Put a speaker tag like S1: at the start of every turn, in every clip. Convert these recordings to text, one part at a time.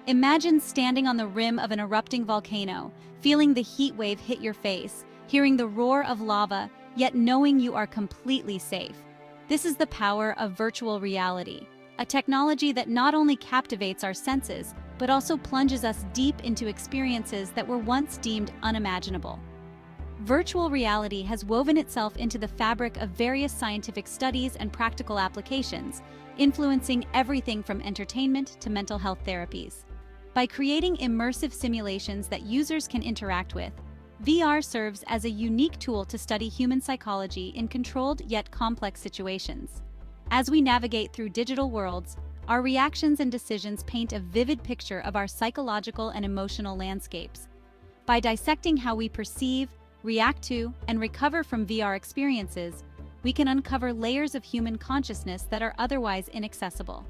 S1: Imagine standing on the rim of an erupting volcano, feeling the heat wave hit your face, hearing the roar of lava, yet knowing you are completely safe. This is the power of virtual reality, a technology that not only captivates our senses, but also plunges us deep into experiences that were once deemed unimaginable. Virtual reality has woven itself into the fabric of various scientific studies and practical applications, influencing everything from entertainment to mental health therapies. By creating immersive simulations that users can interact with, VR serves as a unique tool to study human psychology in controlled yet complex situations. As we navigate through digital worlds, our reactions and decisions paint a vivid picture of our psychological and emotional landscapes. By dissecting how we perceive, react to, and recover from VR experiences, we can uncover layers of human consciousness that are otherwise inaccessible.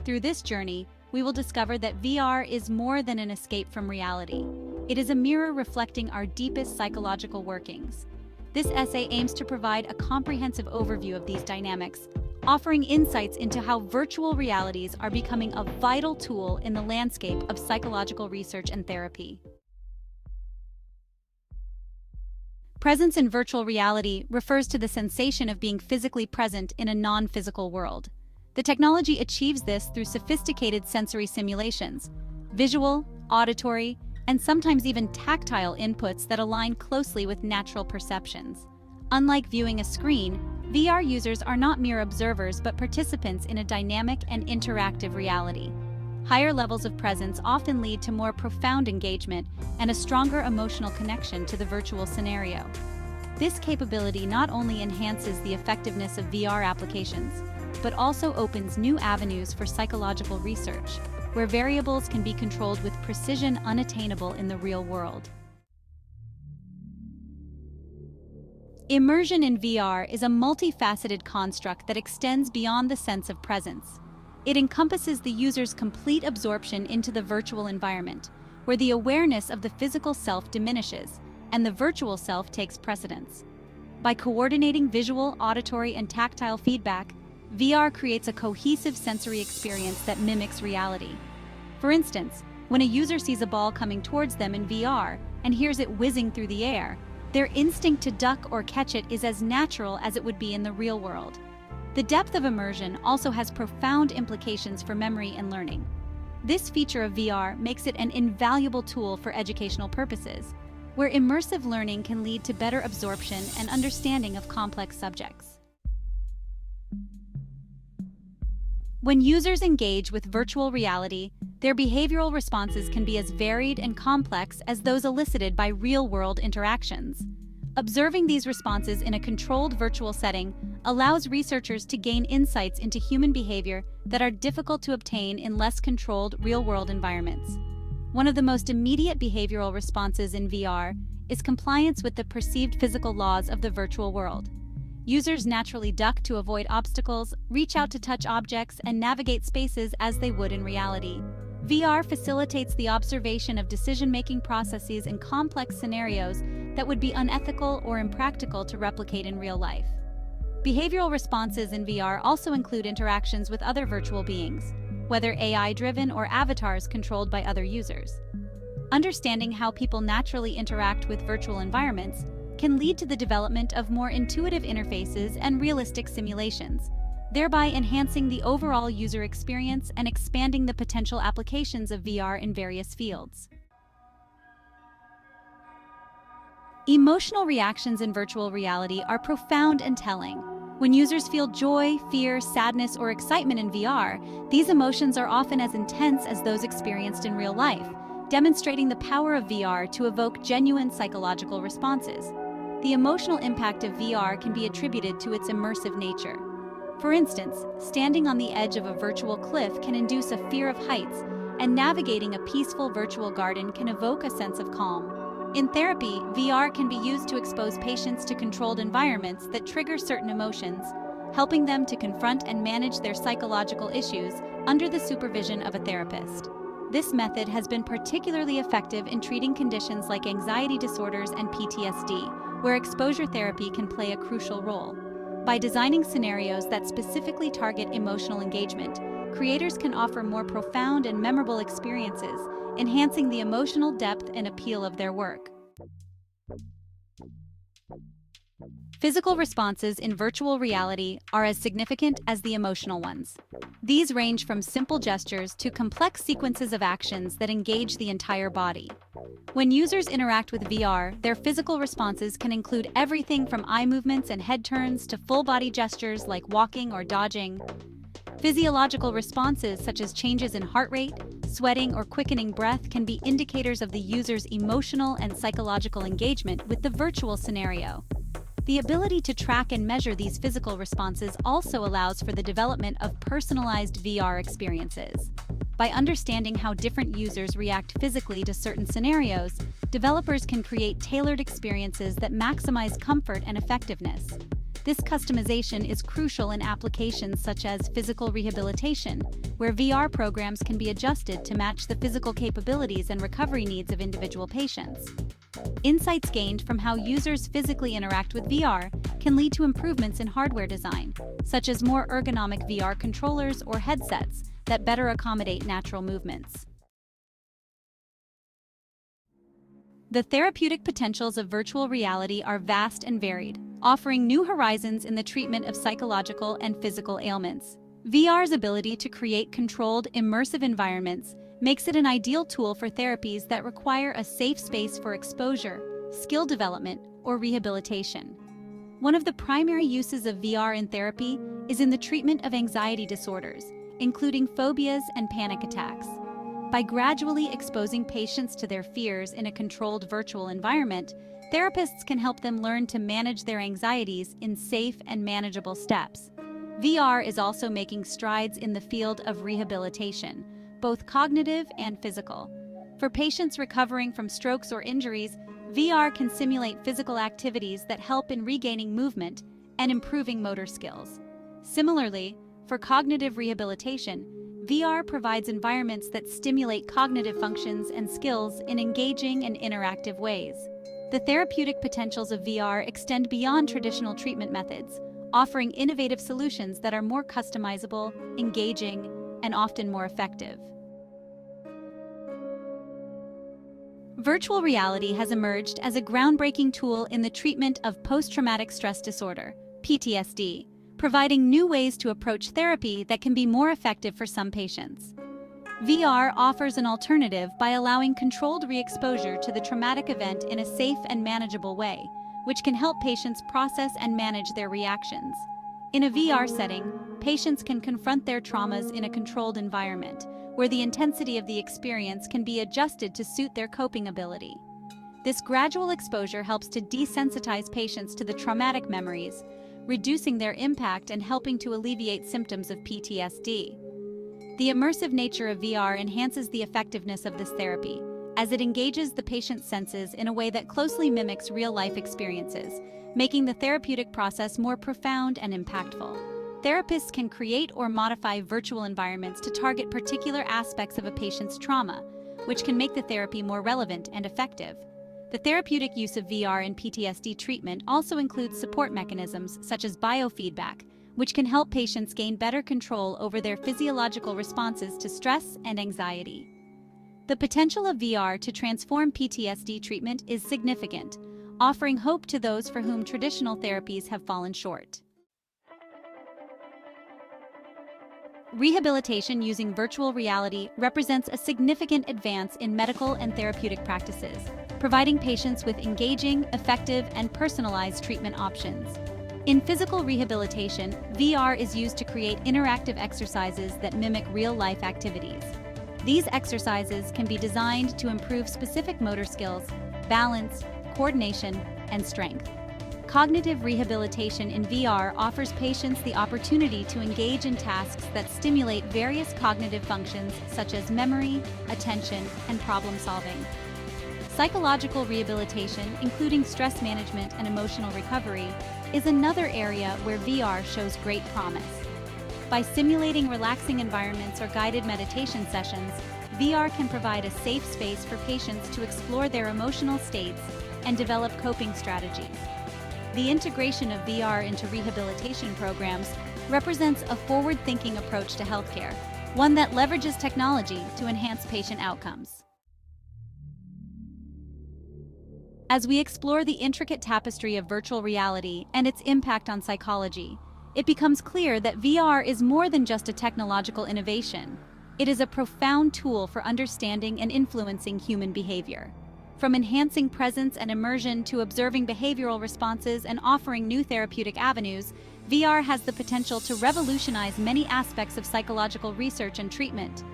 S1: Through this journey, we will discover that VR is more than an escape from reality. It is a mirror reflecting our deepest psychological workings. This essay aims to provide a comprehensive overview of these dynamics, offering insights into how virtual realities are becoming a vital tool in the landscape of psychological research and therapy. Presence in virtual reality refers to the sensation of being physically present in a non-physical world. The technology achieves this through sophisticated sensory simulations, visual, auditory, and sometimes even tactile inputs that align closely with natural perceptions. Unlike viewing a screen, VR users are not mere observers but participants in a dynamic and interactive reality. Higher levels of presence often lead to more profound engagement and a stronger emotional connection to the virtual scenario. This capability not only enhances the effectiveness of VR applications, but also opens new avenues for psychological research, where variables can be controlled with precision unattainable in the real world. Immersion in VR is a multifaceted construct that extends beyond the sense of presence. It encompasses the user's complete absorption into the virtual environment, where the awareness of the physical self diminishes and the virtual self takes precedence. By coordinating visual, auditory, and tactile feedback, VR creates a cohesive sensory experience that mimics reality. For instance, when a user sees a ball coming towards them in VR and hears it whizzing through the air, their instinct to duck or catch it is as natural as it would be in the real world. The depth of immersion also has profound implications for memory and learning. This feature of VR makes it an invaluable tool for educational purposes, where immersive learning can lead to better absorption and understanding of complex subjects. When users engage with virtual reality, their behavioral responses can be as varied and complex as those elicited by real-world interactions. Observing these responses in a controlled virtual setting allows researchers to gain insights into human behavior that are difficult to obtain in less controlled real-world environments. One of the most immediate behavioral responses in VR is compliance with the perceived physical laws of the virtual world. Users naturally duck to avoid obstacles, reach out to touch objects, and navigate spaces as they would in reality. VR facilitates the observation of decision-making processes in complex scenarios that would be unethical or impractical to replicate in real life. Behavioral responses in VR also include interactions with other virtual beings, whether AI-driven or avatars controlled by other users. Understanding how people naturally interact with virtual environments can lead to the development of more intuitive interfaces and realistic simulations, thereby enhancing the overall user experience and expanding the potential applications of VR in various fields. Emotional reactions in virtual reality are profound and telling. When users feel joy, fear, sadness, or excitement in VR, these emotions are often as intense as those experienced in real life, demonstrating the power of VR to evoke genuine psychological responses. The emotional impact of VR can be attributed to its immersive nature. For instance, standing on the edge of a virtual cliff can induce a fear of heights, and navigating a peaceful virtual garden can evoke a sense of calm. In therapy, VR can be used to expose patients to controlled environments that trigger certain emotions, helping them to confront and manage their psychological issues under the supervision of a therapist. This method has been particularly effective in treating conditions like anxiety disorders and PTSD, where exposure therapy can play a crucial role. By designing scenarios that specifically target emotional engagement, creators can offer more profound and memorable experiences, enhancing the emotional depth and appeal of their work. Physical responses in virtual reality are as significant as the emotional ones. These range from simple gestures to complex sequences of actions that engage the entire body. When users interact with VR, their physical responses can include everything from eye movements and head turns to full-body gestures like walking or dodging. Physiological responses such as changes in heart rate, sweating, or quickening breath can be indicators of the user's emotional and psychological engagement with the virtual scenario. The ability to track and measure these physical responses also allows for the development of personalized VR experiences. By understanding how different users react physically to certain scenarios, developers can create tailored experiences that maximize comfort and effectiveness. This customization is crucial in applications such as physical rehabilitation, where VR programs can be adjusted to match the physical capabilities and recovery needs of individual patients. Insights gained from how users physically interact with VR can lead to improvements in hardware design, such as more ergonomic VR controllers or headsets that better accommodate natural movements. The therapeutic potentials of virtual reality are vast and varied, offering new horizons in the treatment of psychological and physical ailments. VR's ability to create controlled, immersive environments makes it an ideal tool for therapies that require a safe space for exposure, skill development, or rehabilitation. One of the primary uses of VR in therapy is in the treatment of anxiety disorders, including phobias and panic attacks. By gradually exposing patients to their fears in a controlled virtual environment, therapists can help them learn to manage their anxieties in safe and manageable steps. VR is also making strides in the field of rehabilitation, both cognitive and physical. For patients recovering from strokes or injuries, VR can simulate physical activities that help in regaining movement and improving motor skills. Similarly, for cognitive rehabilitation, VR provides environments that stimulate cognitive functions and skills in engaging and interactive ways. The therapeutic potentials of VR extend beyond traditional treatment methods, offering innovative solutions that are more customizable, engaging, and often more effective. Virtual reality has emerged as a groundbreaking tool in the treatment of post-traumatic stress disorder, PTSD, providing new ways to approach therapy that can be more effective for some patients. VR offers an alternative by allowing controlled re-exposure to the traumatic event in a safe and manageable way, which can help patients process and manage their reactions. In a VR setting, patients can confront their traumas in a controlled environment, where the intensity of the experience can be adjusted to suit their coping ability. This gradual exposure helps to desensitize patients to the traumatic memories, reducing their impact and helping to alleviate symptoms of PTSD. The immersive nature of VR enhances the effectiveness of this therapy, as it engages the patient's senses in a way that closely mimics real-life experiences, making the therapeutic process more profound and impactful. Therapists can create or modify virtual environments to target particular aspects of a patient's trauma, which can make the therapy more relevant and effective. The therapeutic use of VR in PTSD treatment also includes support mechanisms such as biofeedback, which can help patients gain better control over their physiological responses to stress and anxiety. The potential of VR to transform PTSD treatment is significant, offering hope to those for whom traditional therapies have fallen short. Rehabilitation using virtual reality represents a significant advance in medical and therapeutic practices, providing patients with engaging, effective, and personalized treatment options. In physical rehabilitation, VR is used to create interactive exercises that mimic real-life activities. These exercises can be designed to improve specific motor skills, balance, coordination, and strength. Cognitive rehabilitation in VR offers patients the opportunity to engage in tasks that stimulate various cognitive functions such as memory, attention, and problem-solving. Psychological rehabilitation, including stress management and emotional recovery, is another area where VR shows great promise. By simulating relaxing environments or guided meditation sessions, VR can provide a safe space for patients to explore their emotional states and develop coping strategies. The integration of VR into rehabilitation programs represents a forward-thinking approach to healthcare, one that leverages technology to enhance patient outcomes. As we explore the intricate tapestry of virtual reality and its impact on psychology, it becomes clear that VR is more than just a technological innovation. It is a profound tool for understanding and influencing human behavior. From enhancing presence and immersion to observing behavioral responses and offering new therapeutic avenues, VR has the potential to revolutionize many aspects of psychological research and treatment.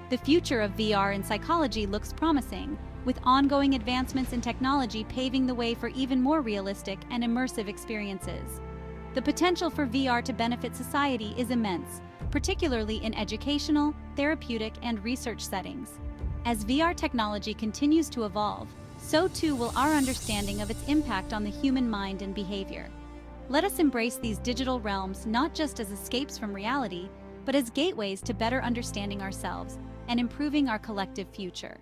S1: The future of VR in psychology looks promising, with ongoing advancements in technology paving the way for even more realistic and immersive experiences. The potential for VR to benefit society is immense, particularly in educational, therapeutic, and research settings. As VR technology continues to evolve, so too will our understanding of its impact on the human mind and behavior. Let us embrace these digital realms not just as escapes from reality, but as gateways to better understanding ourselves and improving our collective future.